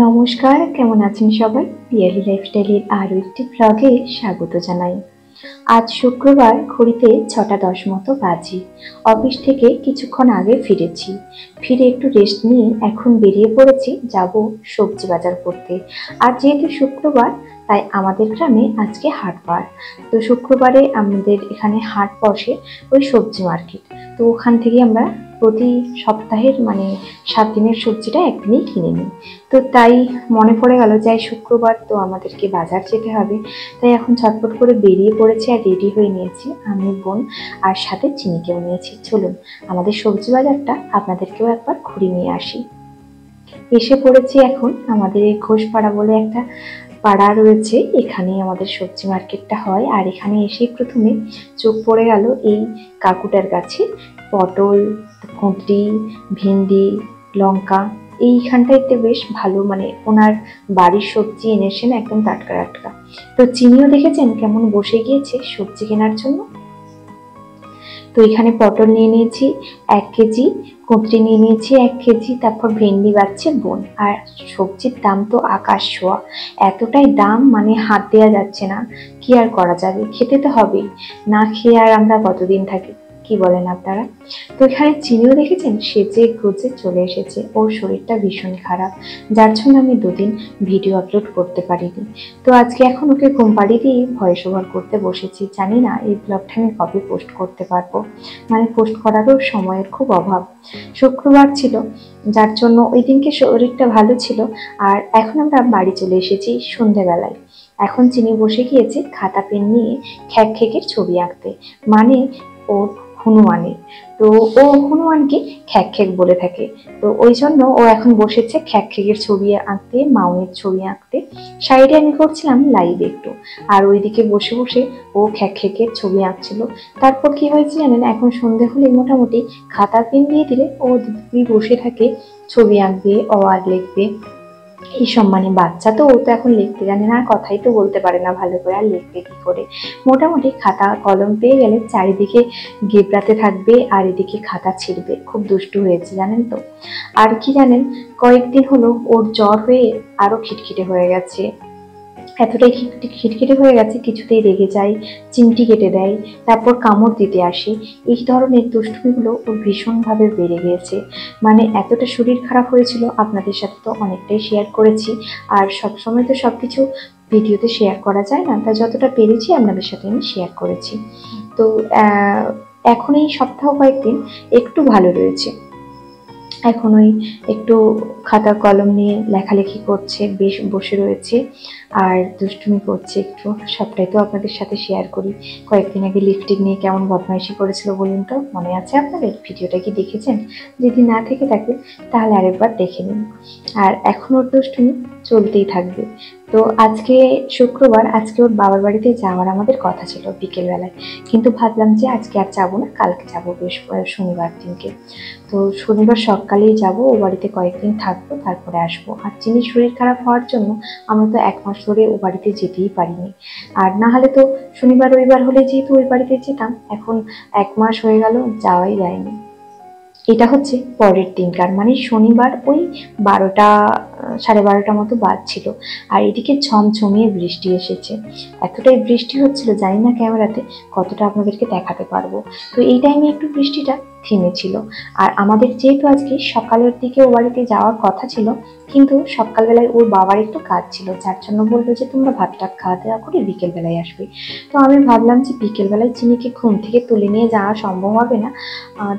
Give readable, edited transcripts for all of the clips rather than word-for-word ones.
নমস্কার, কেমন আছেন সবাই? পিয়ালি লাইফস্টাইলের আরও একটি ব্লগে স্বাগত জানাই। আজ শুক্রবার, ঘড়িতে 6টা 10 মতো বাজে। অফিস থেকে কিছুক্ষণ আগে ফিরেছি। ফিরে একটু রেস্ট নিয়ে এখন বেরিয়ে পড়েছি, যাব সবজি বাজার করতে। আর যেহেতু শুক্রবার, তাই আমাদের গ্রামে আজকে হাটবার। তো শুক্রবারে আমাদের এখানে হাট বসে, ওই সবজি মার্কেট। তো ওখান থেকে আমরা প্রতি সপ্তাহের 7 দিনের সবজিটা একদিনেই কিনে নিই। তো তাই মনে পড়ে গেল যে শুক্রবার তো আমাদেরকে বাজার যেতে হবে। তাই এখন ছটফট করে বেরিয়ে পড়েছি আর রেডি হয়ে নিয়েছি আমি, বোন আর সাথে চিনিকেও নিয়েছি। চলুন আমাদের সবজি বাজারটা আপনাদেরকেও একবার ঘুরিয়ে নিয়ে আসি। এসে পড়েছি এখন আমাদের এই ঘোষপাড়া বলে একটা পাড়া রয়েছে, এখানেই আমাদের সবজি মার্কেটটা হয়। আর এখানে এসেই প্রথমে চোখ পড়ে গেল এই কাকুটার কাছে। পটল, কুঁদরি, ভেন্ডি, লঙ্কা এইখানটাইতে বেশ ভালো, ওনার বাড়ির সবজি এনেছেন একদম টাটকা টাটকা। তো চিনিও দেখেছেন কেমন বসে গিয়েছে সবজি কেনার জন্য। তো এখানে পটল নিয়ে নিয়েছি 1 কেজি, কুঁদরি নিয়ে নিয়েছি 1 কেজি, তারপর ভেন্ডি বাচ্ছে বোন। আর সবজির দাম তো আকাশ ছোঁয়া, এতটাই দাম হাত দেওয়া যাচ্ছে না। কি আর করা যাবে, খেতে তো হবেই, না খেয়ে আর আমরা কতদিন থাকি, কি বলেন আপনারা? তো এখানে চিনিও দেখেছেন সেজে গুজে চলে এসেছে। ওর শরীরটা ভীষণ খারাপ, যার জন্য আমি 2 দিন ভিডিও আপলোড করতে পারিনি। তো আজকে এখন ওকে ঘুম পাড়িয়ে দিয়ে ভয়েস ওভার করতে বসেছি। জানি না এই ব্লগটা আমি কবে পোস্ট করতে পারবো, পোস্ট করারও সময়ের খুব অভাব। শুক্রবার ছিল, যার জন্য ওই দিনকে শরীরটা ভালো ছিল। আর এখন আমরা বাড়ি চলে এসেছি সন্ধেবেলায়। এখন চিনি বসে গিয়েছে খাতা পেন নিয়ে খ্যাকের ছবি আঁকতে, ওর হনুমানের। তো ও হনুমানকে খ্যাক বলে থাকে। তো ওই জন্য ও এখন বসেছে খ্যাকের ছবি আঁকতে, মাউনের ছবি আঁকতে। সাইডে আমি করছিলাম লাইভ একটু, আর ওইদিকে বসে বসে ও খ্যাকের ছবি আঁকছিল। তারপর কি হয়েছে জানেন, এখন সন্ধে হলে মোটামুটি খাতা পেন দিয়ে দিলে ও দিদি বসে থাকে, ছবি আঁকবে, আর লিখবে এইসব। বাচ্চা তো, ও তো এখন লিখতে জানে না, আর কথাই তো বলতে পারে না ভালো করে, আর লিখবে কি করে? মোটামুটি খাতা কলম পেয়ে গেলে চারিদিকে গেবড়াতে থাকবে আর এদিকে খাতা ছিঁড়বে। খুব দুষ্টু হয়েছে জানেন তো। আর কি জানেন, কয়েকদিন হলো ওর জ্বর হয়ে আরো খিটখিটে হয়ে গেছে। এতটাই খিটখিটে হয়ে গেছে, কিছুতেই রেগে যায়, চিমটি কেটে দেয়, তারপর কামড় দিতে আসে। এই ধরনের দুষ্টুমিগুলো ওর ভীষণভাবে বেড়ে গিয়েছে। এতটা শরীর খারাপ হয়েছিল, আপনাদের সাথে তো অনেকটাই শেয়ার করেছি। আর সবসময় তো সবকিছু ভিডিওতে শেয়ার করা যায় না, তাই যতটা পেরেছি আপনাদের সাথে আমি শেয়ার করেছি। তো এখন এই সপ্তাহ কয়েকদিন একটু ভালো রয়েছে। এখন ওই একটু খাতা কলম নিয়ে লেখালেখি করছে, বেশ বসে রয়েছে আর দুষ্টুমি করছে একটু। সবটাই তো আপনাদের সাথে শেয়ার করি। কয়েকদিন আগে লিপস্টিক নিয়ে কেমন বদমাইশি করেছিল বলুন তো, মনে আছে আপনাদের? ভিডিওটা কি দেখেছেন? যদি না থেকে থাকে তাহলে আরেকবার দেখে নিন। আর এখন ওর দুষ্টুমি চলতেই থাকবে। তো আজকে শুক্রবার, আজকে ওর বাবার বাড়িতে যাওয়ার আমাদের কথা ছিল বিকেলবেলায়, কিন্তু ভাবলাম যে আজকে আর যাবো না, কালকে যাবো, শনিবার দিনকে। তো শনিবার সকালেই যাব, ও বাড়িতে কয়েকদিন থাকবো, তারপরে আসবো। আর চিনির শরীর খারাপ হওয়ার জন্য আমরা তো 1 মাস ধরে ও বাড়িতে যেতেই পারিনি। আর না হলে তো শনিবার রবিবার হলে যেহেতু ওই বাড়িতে যেতাম, এখন 1 মাস হয়ে গেল যাওয়াই যায়নি। এটা হচ্ছে পরের দিনকার, শনিবার ওই 12টা 12:30 মতো বাজছিল। আর এদিকে ঝমঝমিয়ে বৃষ্টি এসেছে। এতটাই বৃষ্টি হচ্ছিল, জানি না ক্যামেরাতে কতটা আপনাদেরকে দেখাতে পারবো। তো এই টাইমে একটু বৃষ্টিটা থেমেছিল। আর আমাদের যেহেতু আজকে সকালের দিকে ও বাড়িতে যাওয়ার কথা ছিল, কিন্তু সকালবেলায় ওর বাবার একটু কাজ ছিল, যার জন্য বললো যে তোমরা ভাতটা খাওয়া দাওয়া করে বিকেলবেলায় আসবে। তো আমি ভাবলাম যে বিকেলবেলায় চিনিকে ঘুম থেকে তুলে নিয়ে যাওয়া সম্ভব হবে না।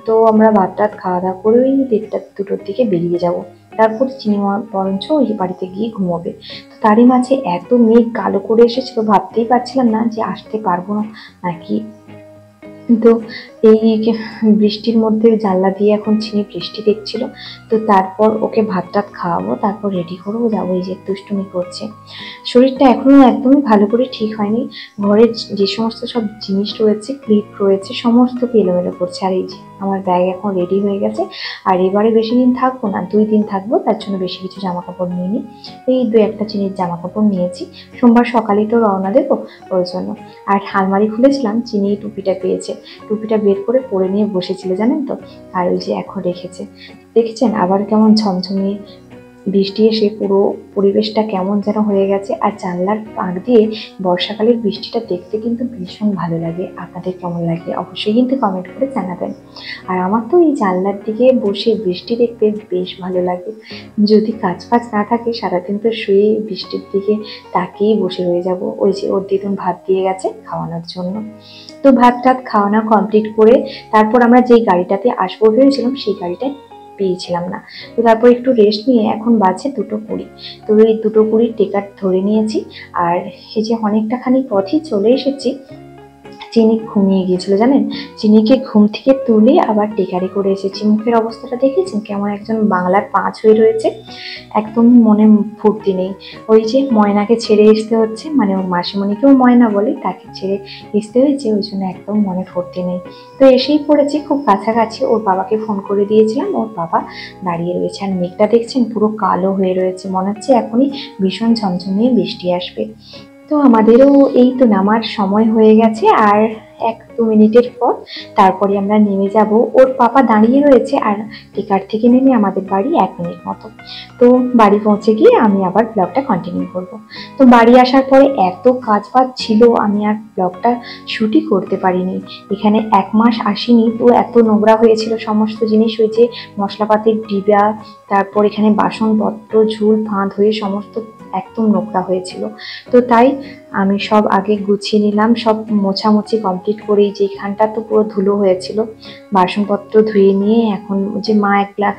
তো আমরা ভাত টাত খাওয়া দাওয়া করে ওই 1টা 2টোর দিকে বেরিয়ে যাব। তারপর চিনি বরঞ্চ ওই বাড়িতে গিয়ে ঘুমোবে। তো তারই মাঝে এত মেঘ কালো করে এসেছিল, ভাবতেই পারছিলাম না যে আসতে পারবো না নাকি। তো এই বৃষ্টির মধ্যে জানলা দিয়ে এখন চিনি বৃষ্টি দেখছিল। তো তারপর ওকে ভাত টাত খাওয়াবো, তারপর রেডি করবো, যাবো। এই যে দুষ্টুমি করছে। শরীরটা এখনো একদমই ভালো করে ঠিক হয়নি। ঘরের যে সমস্ত সব জিনিস রয়েছে, ক্লিপ রয়েছে, সমস্ত এলোমেলো করছে। আর এই যে আমার ব্যাগ এখন রেডি হয়ে গেছে। আর এবারে বেশি দিন থাকবো না, 2 দিন থাকবো, তার জন্য বেশি কিছু জামা কাপড় নিয়ে নিই। এই 2-1টা চিনির জামা কাপড় নিয়েছি, সোমবার সকালেই তো রওনা দেবো, ওই জন্য। আর আলমারি খুলেছিলাম, চিনি টুপিটা পেয়েছে, টুপিটা বের করে পরে নিয়ে বসেছিল জানেন তো। আর ওই যে এখন রেখেছে, দেখেছেন আবার কেমন ঝমঝমিয়ে বৃষ্টি এসে পুরো পরিবেশটা কেমন যেন হয়ে গেছে। আর জানলার ফাঁক দিয়ে বর্ষাকালের বৃষ্টিটা দেখতে কিন্তু ভীষণ ভালো লাগে। আপনাদের কেমন লাগে অবশ্যই কিন্তু কমেন্ট করে জানাবেন। আর আমার তো এই জানলার দিকে বসে বৃষ্টি দেখতে বেশ ভালো লাগে। যদি কাজ ফাজ না থাকে সারাদিন তো শুয়ে বৃষ্টির দিকে তাকিয়েই বসে হয়ে যাব। ওই যে ওর দিদুন ভাত দিয়ে গেছে খাওয়ানোর জন্য। তো ভাত টাত খাওয়ানো কমপ্লিট করে তারপর আমরা যেই গাড়িটাতে আসবো ভেবেছিলাম সেই গাড়িটায় পেয়েছিলাম না। তো তারপর একটু রেস্ট নিয়ে এখন বাজে 2:20। তো এই 2:20 টিকিট ধরে নিয়েছি। আর এই যে অনেকটা খানি পথই চলে এসেছি। চিনি ঘুমিয়ে গিয়েছিল জানেন। চিনিকে ঘুম থেকে তুলে আবার টেকারে করে এসেছি। মুখের অবস্থাটা দেখেছেন কেমন একজন বাংলার 5 হয়ে রয়েছে। একদম মনে ফুর্তি নেই। ওই যে ময়নাকে ছেড়ে আসতে হচ্ছে, মানে ওর মাসিমণিকেও ময়না বলে, তাকে ছেড়ে আসতে হয়েছে, ওই জন্য একদম মনে ফুর্তি নেই। তো এসেই পড়েছি খুব কাছাকাছি। ওর বাবাকে ফোন করে দিয়েছিলাম, ওর বাবা দাঁড়িয়ে রয়েছে। আর মেঘটা দেখছেন পুরো কালো হয়ে রয়েছে, মনে হচ্ছে এখনই ভীষণ ঝমঝমিয়ে বৃষ্টি আসবে। তো আমাদেরও এই তো নামার সময় হয়ে গেছে। আর 1-2 মিনিটের পর তারপরে আমরা নেমে যাব। ওর পাপা দাঁড়িয়ে রয়েছে। আর টিকার থেকে নেমে আমাদের বাড়ি 1 মিনিট মতো। তো বাড়ি পৌঁছে গিয়ে আমি আবার ব্লগটা কন্টিনিউ করব। তো বাড়ি আসার পরে এত কাজ বাজ ছিল, আমি আর ব্লগটা শুটই করতে পারিনি। এখানে 1 মাস আসিনি, তো এত নোংরা হয়েছিল সমস্ত জিনিস। ওই যে মশলাপাতির ডিবা, তারপর এখানে বাসনপত্র ঝুল ফাঁদ হয়ে সমস্ত একদম নোংরা হয়েছিল। তো তাই আমি সব আগে গুছিয়ে নিলাম, সব মোছামুছি কমপ্লিট করেই। যেখানটা তো পুরো ধুলো হয়েছিল, বাসনপত্র ধুয়ে নিয়ে এখন যে মা একলা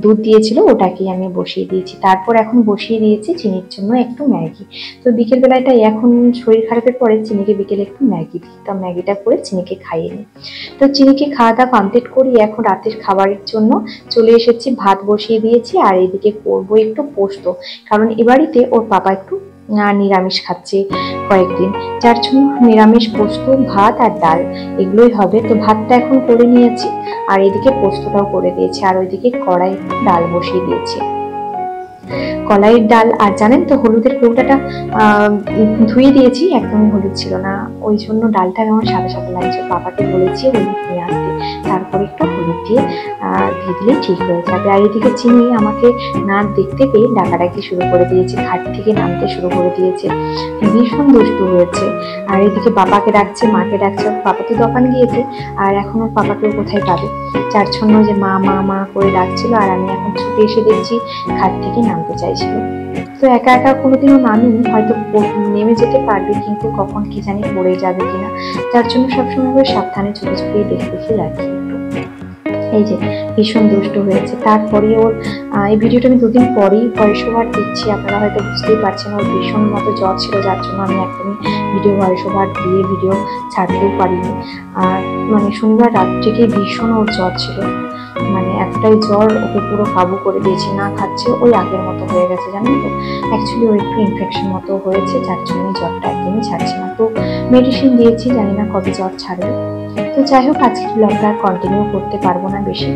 দুধ দিয়েছিল ওটাকেই আমি বসিয়ে দিয়েছি। তারপর এখন বসিয়ে দিয়েছি চিনির জন্য একটু ম্যাগি। তো বিকেলবেলাটা এখন শরীর খারাপের পরে চিনিকে বিকেলে একটু ম্যাগি দিই, তো ম্যাগিটা করে চিনিকে খাইয়ে নিই। তো চিনিকে খাওয়া দাওয়া কমপ্লিট করি এখন রাতের খাবারের জন্য চলে এসেছি। ভাত বসিয়ে দিয়েছি আর এদিকে করবো একটু পোস্ত, কারণ এ বাড়িতে ওর পাপা একটু নিরামিষ খাচ্ছে কয়েকদিন, যার জন্য নিরামিষ পোস্ত ভাত আর ডাল এগুলোই হবে। তো ভাতটা এখন করে নিয়েছি আর এদিকে পোস্তটাও করে দিয়েছি। আর ওইদিকে কড়াই ডাল বসিয়ে দিয়েছি, কলাইয়ের ডাল। আর জানেন তো হলুদের কৌটাটা ধুয়ে দিয়েছি, একদমই হলুদ ছিল না, ওই জন্য ডালটা আমার সাদা সাদা লাগছে। বাবাকে বলেছি হলুদ নিয়ে আসতে, তারপর একটু হলুদ দিয়ে দিলেই ঠিক হয়ে যাবে। আর এদিকে চিনি আমাকে না দেখতে পেয়ে ডাকাডাকি শুরু করে দিয়েছে, খাট থেকে নামতে শুরু করে দিয়েছে, ভীষণ দুষ্টু হয়েছে। আর এদিকে বাবাকে ডাকছে, মাকে ডাকছে। বাবা তো দোকান গিয়েছে, আর এখন ওর পাপাকেও কোথায় পাবে, যার জন্য যে মা মা মা করে ডাকছিল। আর আমি এখন ছুটে এসে দেখছি খাট থেকে নামতে চাইছিল। তো একা একা কোনোদিনও নামিনি, হয়তো নেমে যেতে পারবে, কিন্তু কখন কি জানি পড়ে যাবে কিনা, যার জন্য সবসময় সাবধানে ছুটে ছুটে দেখে দেখে রাখি। এই যে ভীষণ দুষ্ট হয়েছে। তারপরে ওর এই ভিডিওটা আমি 2 দিন পরেই ভয়েস ওভার দিচ্ছি, আপনারা হয়তো বুঝতেই পারছেন। ওর ভীষণ মতো জ্বর ছিল, যার জন্য আমি একদমই ভয়েস ওভার দিয়ে ভিডিও ছাড়তেও পারিনি। আর মানে শনিবার রাত থেকে ভীষণ ওর জ্বর ছিল, মানে একটাই জ্বর ওকে পুরো কাবু করে দিয়েছে, না খাচ্ছে, ওই আগের মতো হয়ে গেছে জানেন তো। অ্যাকচুয়ালি ওর একটু ইনফেকশন মতো হয়েছে, যার জন্য জ্বরটা একদমই ছাড়ছে না। তো মেডিসিন দিয়েছি, জানি না কবে জ্বর ছাড়বে। তো যাই হোক, আজকের ব্লগটা কন্টিনিউ করতে পারবো না বেশি।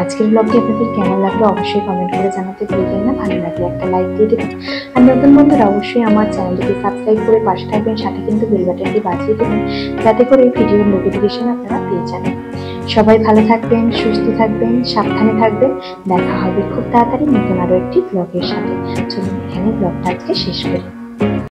আজকের ব্লগটি আপনাদের কেমন লাগলো অবশ্যই কমেন্ট করে জানাতে ভুলবেন না। ভালো লাগলে একটা লাইক দিয়ে দেবেন। আর নতুন বন্ধুরা অবশ্যই আমার চ্যানেলটিকে সাবস্ক্রাইব করে পাশে থাকবেন, সাথে কিন্তু বেল বাটনটি বাজিয়ে দেবেন, যাতে করে এই ভিডিওর নোটিফিকেশন আপনারা পেয়ে যান। সবাই ভালো থাকবেন, সুস্থ থাকবেন, সাবধানে থাকবেন। দেখা হবে খুব তাড়াতাড়ি নতুন আরো একটি ব্লগের সাথে। চলুন এখানে ব্লগটা আজকে শেষ করি।